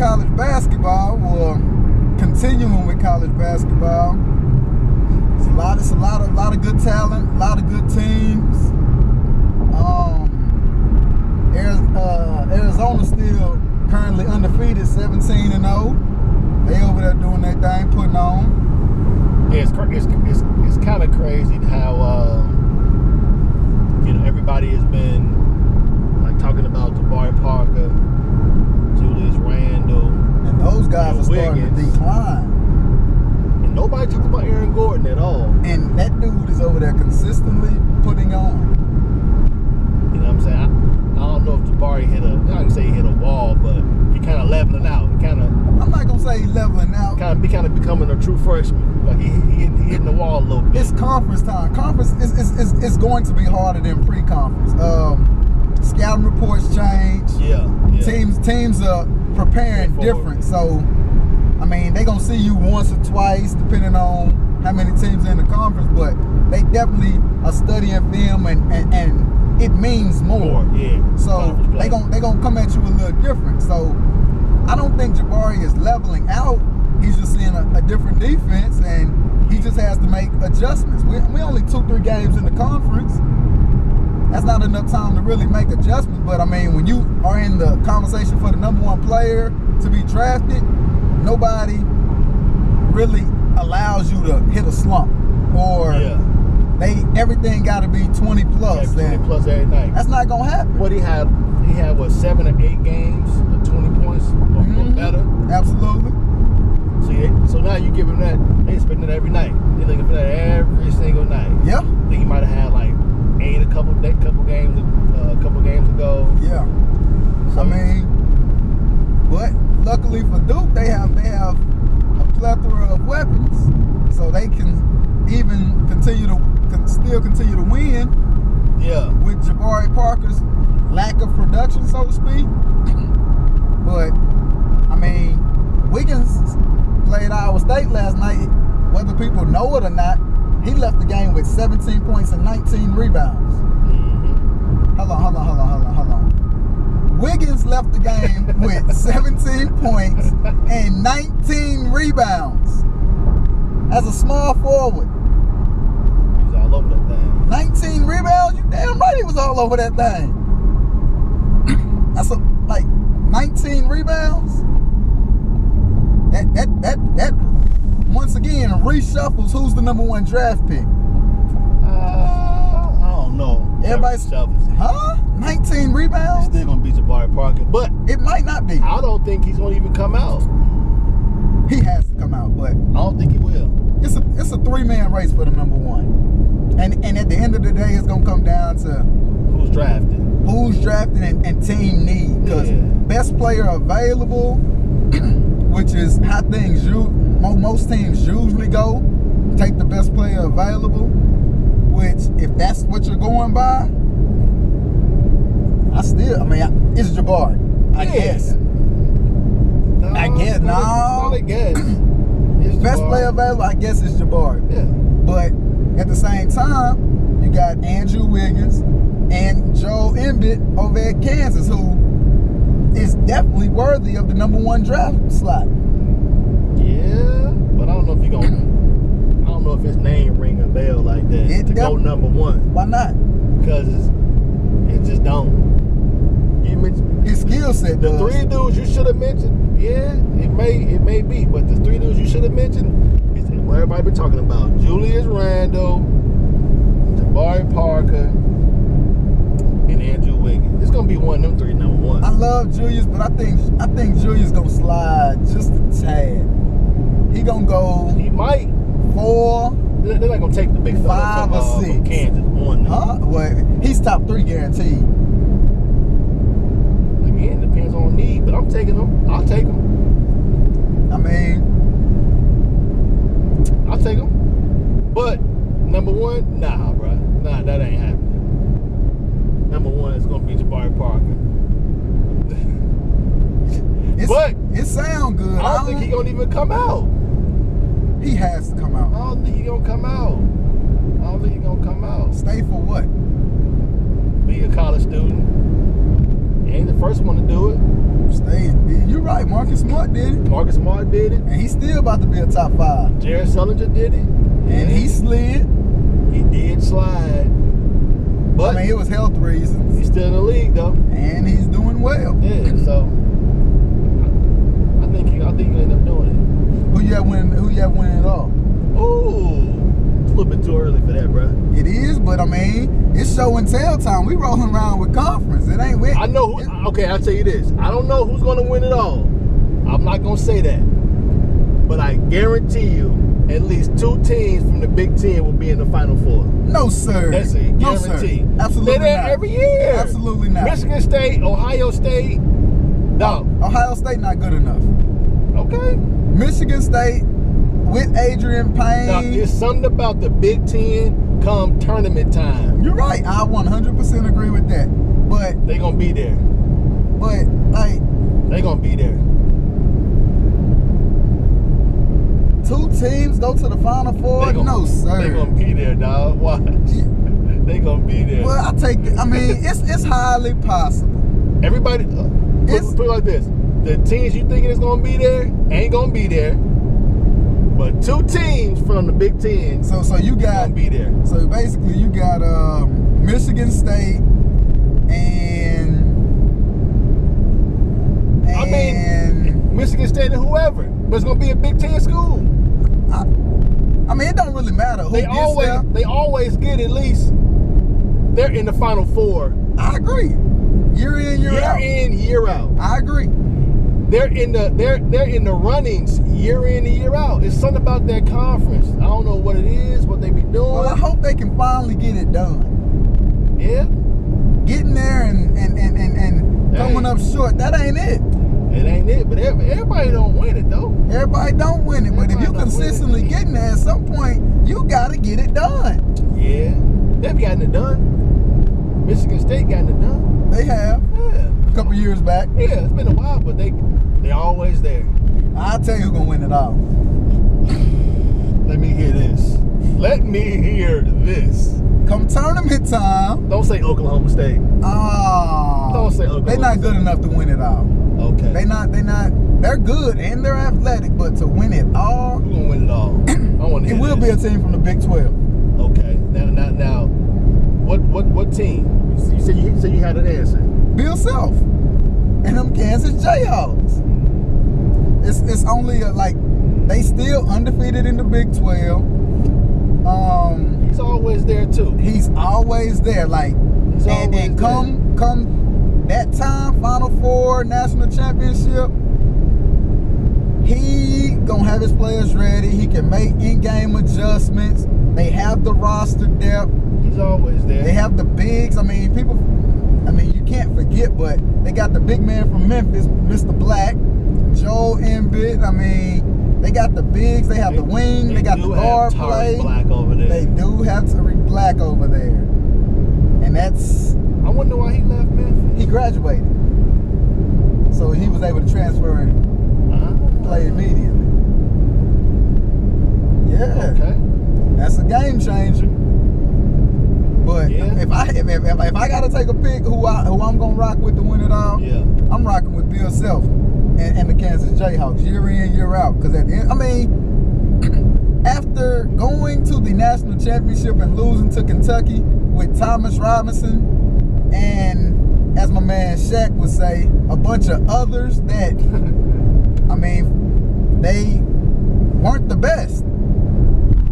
college basketball, or continuing with college basketball, it's a lot of good talent, a lot of good teams. Arizona still currently undefeated, 17-0. They over there doing their thing, putting on. Yeah, it's kind of crazy how everybody has been like talking about Jabari Parker, Julius Randle, and those guys are starting to decline. And nobody talks about Aaron Gordon at all. And that dude is over there consistently putting on. You know what I'm saying? I don't know if Jabari hit I'm not gonna say he hit a wall, but he kind of leveling out. I'm not gonna say he leveling out. Kind of becoming a true freshman. Like he hitting the wall a little bit. It's conference time. Conference is going to be harder than pre-conference. Scouting reports change. Yeah. Teams are preparing different. So, I mean, they gonna see you once or twice, depending on how many teams in the conference. But they definitely are studying film, and it means more. Yeah. So they gonna come at you a little different. So I don't think Jabari is leveling out. He's just seeing a different defense, and he just has to make adjustments. We only 2-3 games in the conference. That's not enough time to really make adjustments. But I mean, when you are in the conversation for the #1 player to be drafted, nobody really allows you to hit a slump, or everything got to be 20 plus. 20 plus every night. That's not gonna happen. What he had what, 7 or 8 games with 20 points or better. Absolutely. So now you give him that. They expecting that every night. They're looking for that every single night. Yeah. I think he might have had like 8 a couple games ago. Yeah. So, I mean, but luckily for Duke, they have a plethora of weapons, so they can even still continue to win. Yeah. With Jabari Parker's lack of production, so to speak. But I mean, Wiggins played Iowa State last night. Whether people know it or not, he left the game with 17 points and 19 rebounds. Hold on. Wiggins left the game with 17 points and 19 rebounds as a small forward. He was all over that thing. 19 rebounds? You damn right he was all over that thing. That's like 19 rebounds. That once again reshuffles who's the #1 draft pick. I don't know. Everybody's 19 rebounds. It's still gonna be Jabari Parker, but it might not be. I don't think he's gonna even come out. He has to come out, but I don't think he will. It's a 3-man race for the #1, and at the end of the day, it's gonna come down to who's drafted and team need, because best player available, which is how things most teams usually go. Take the best player available, which if that's what you're going by, it's Jabari. I guess. Best player available, I guess it's Jabari. Yeah. But at the same time, you got Andrew Wiggins and Joel Embiid over at Kansas, who is definitely worthy of the #1 draft slot. Yeah, but I don't know if his name ring a bell like that to go #1. Why not? Because it just don't. You mentioned his skill set. The 3 dudes you should have mentioned. Yeah, it may be, but the 3 dudes you should have mentioned is what everybody been talking about: Julius Randle, Jabari Parker, and Andrew Wiggins. It's gonna be one of them 3 #1. I love Julius, but I think Julius gonna slide just a tad. He gonna go. He might 4. They're not gonna take the big 5 or 6 from Kansas on. Well, he's top 3 guaranteed. Again, depends on need, but I'm taking him. I'll take him. I mean, I'll take him. But #1, nah, bro. Nah, that ain't happening. #1 is gonna be Jabari Parker. But it sound good. I don't think he's gonna even come out. He has to come out. I don't think he's gonna come out. Stay for what? Be a college student. He ain't the first one to do it. Stay. You're right, Mark. Marcus Smart did it. Marcus Smart did it. And he's still about to be a top 5. Jared Sullinger did it. And he slid. He did slide. But I mean, it was health reasons. he's still in the league though. And he's doing well. Yeah, so I think he'll end up doing it. Who you have winning it all? Ooh, it's a little bit too early for that, bro. It is, but I mean, it's show and tell time. We rolling around with conference. It ain't win. I know who, okay, I'll tell you this. I don't know who's gonna win it all. I'm not gonna say that. But I guarantee you at least 2 teams from the Big Ten will be in the Final Four. No, sir. That's it. No, Guarantee. sir. Absolutely They're there not. every year. Absolutely not. Michigan State, Ohio State. No. Ohio State not good enough. Okay. Michigan State with Adrian Payne. Now, there's something about the Big Ten come tournament time. You're right. I 100% agree with that. But They gonna be there. like They gonna be there. 2 teams go to the Final Four. No, sir. They gonna be there, dog. Watch. They gonna be there. Well, I take it. I mean, it's highly possible. Everybody, put it like this: the teams you thinking is gonna be there ain't gonna be there, but 2 teams from the Big Ten So you got gonna be there. So basically, you got Michigan State and I mean, Michigan State and whoever, but it's gonna be a Big Ten school. I mean, it don't really matter who They gets there. always get at least they're in the Final Four. I agree. Year in, year out. Year in, year out. I agree. They're in the runnings year in and year out. It's something about that conference. I don't know what it is, what they be doing. Well, I hope they can finally get it done. Yeah. Getting there and coming up short, that ain't it. It ain't it, but everybody don't win it though. Everybody don't win it, but if you Everybody don't consistently win it. getting there, at some point you gotta get it done. Yeah, they've gotten it done. Michigan State gotten it done. They have Yeah, a couple years back. yeah, it's been a while, but they're always there. I'll tell you who's gonna win it all. Let me hear this. Let me hear this. Come tournament time. Don't say Oklahoma State. Don't say Oklahoma They're not State. good enough to win it all. Okay. They're good and they're athletic, but to win it all, Who's gonna win it all? I want to it hear will be this. a team from the Big 12. Okay. Now, what team? You said you had an answer. Bill Self and them Kansas Jayhawks. It's only they still undefeated in the Big 12. He's always there too. He's always there. He's always And come that time, Final Four, national championship, he gonna have his players ready. He can make in-game adjustments. They have the roster depth. He's always there. They have the bigs. I mean, you can't forget, but they got the big man from Memphis, Mr. Black, Joel Embiid. I mean, they got the bigs. They have the wing. They got the guard play. Black over there. They do have Tariq Black over there, and that's. I wonder why he left Memphis. He graduated, so he was able to transfer and play immediately. Yeah, Okay. that's a game changer. But Yeah. if I gotta take a pick who I'm gonna rock with to win it all, Yeah. I'm rocking with Bill Self and the Kansas Jayhawks year in, year out. Because at the end, I mean, after going to the national championship and losing to Kentucky with Thomas Robinson and, as my man Shaq would say, a bunch of others that, I mean, they weren't the best.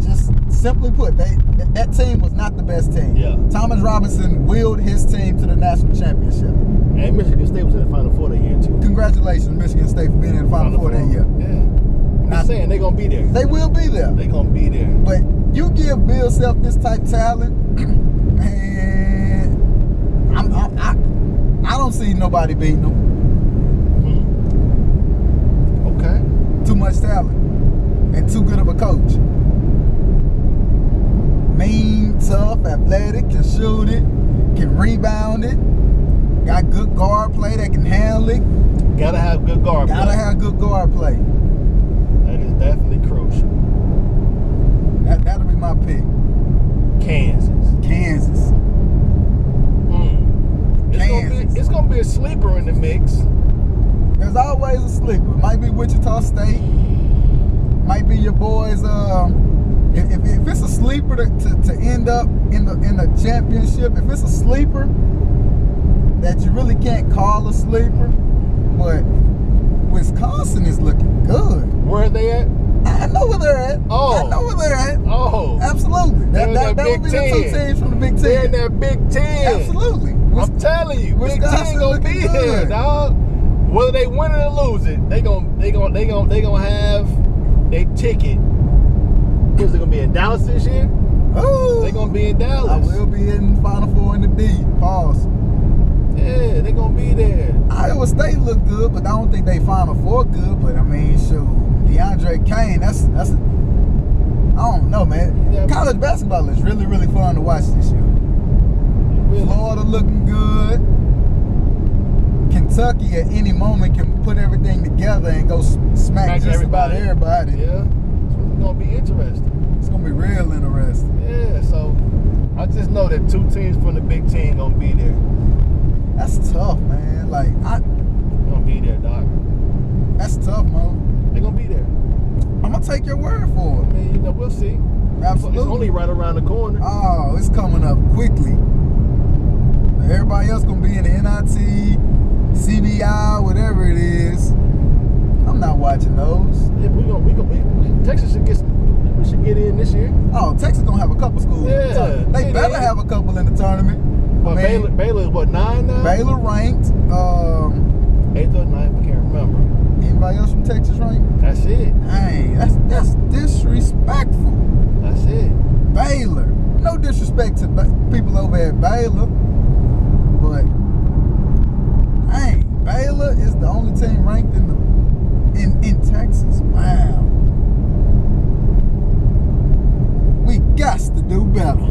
Just simply put, that team was not the best team. Yeah. Thomas Robinson willed his team to the national championship. And Michigan State was in the Final Four that year too. Congratulations, Michigan State, for being in the Final Four that year. Yeah. I'm Now- just saying they're gonna be there. They will be there. They gonna be there. But you give Bill Self this type of talent, and I don't see nobody beating him. Okay. Too much talent and too good of a coach. Mean, tough, athletic, can shoot it, can rebound it, got good guard play that can handle it. Gotta have good guard play. Gotta have good guard play. That is definitely crucial. That'll be my pick. Kansas. Kansas. It's gonna be a sleeper in the mix. There's always a sleeper. Might be Wichita State. Might be your boys. If it's a sleeper to end up in the championship, if it's a sleeper that you really can't call a sleeper, but Wisconsin is looking good. Where are they at? I know where they're at. Oh. I know where they're at. Oh. Absolutely. That would be Big the Ten. 2 teams from the Big Ten. They're in that Big Ten. Absolutely. I'm telling you, Big Wisconsin Ten gonna be looking there, good. dog. Whether they win it or lose it, they gonna have their ticket. Is it gonna be in Dallas this year? Ooh. They gonna be in Dallas. I will be in Final Four in the D. Pause. Yeah, they gonna be there. Iowa State look good, but I don't think they Final Four good. But I mean, shoot, DeAndre Kane, that's I don't know, man. Yeah. College basketball is really, really fun to watch this year. Really. Florida looking good. Kentucky at any moment can put everything together and go smack just about everybody. Yeah, it's gonna be interesting. It's gonna be real interesting. Yeah, so I just know that 2 teams from the Big Ten gonna be there. That's tough, man. Like Gonna be there, Doc. that's tough, Mo. They gonna be there. I'm gonna take your word for I it. mean, we'll see. Absolutely. It's only right around the corner. Oh, it's coming up quickly. Everybody else gonna be in the NIT, CBI, whatever it is. I'm not watching those. Yeah, Texas should get in this year. Oh, Texas gonna have a couple schools. Yeah, So they they better did. have a couple in the tournament. But I mean, Baylor is what, 9 now? Baylor ranked. 8th or 9th, I can't remember. Anybody else from Texas ranked? That's it. Dang, that's disrespectful. That's it. Baylor. No disrespect to people over at Baylor, but dang, Baylor is the only team ranked in Texas. Wow. We got to do better.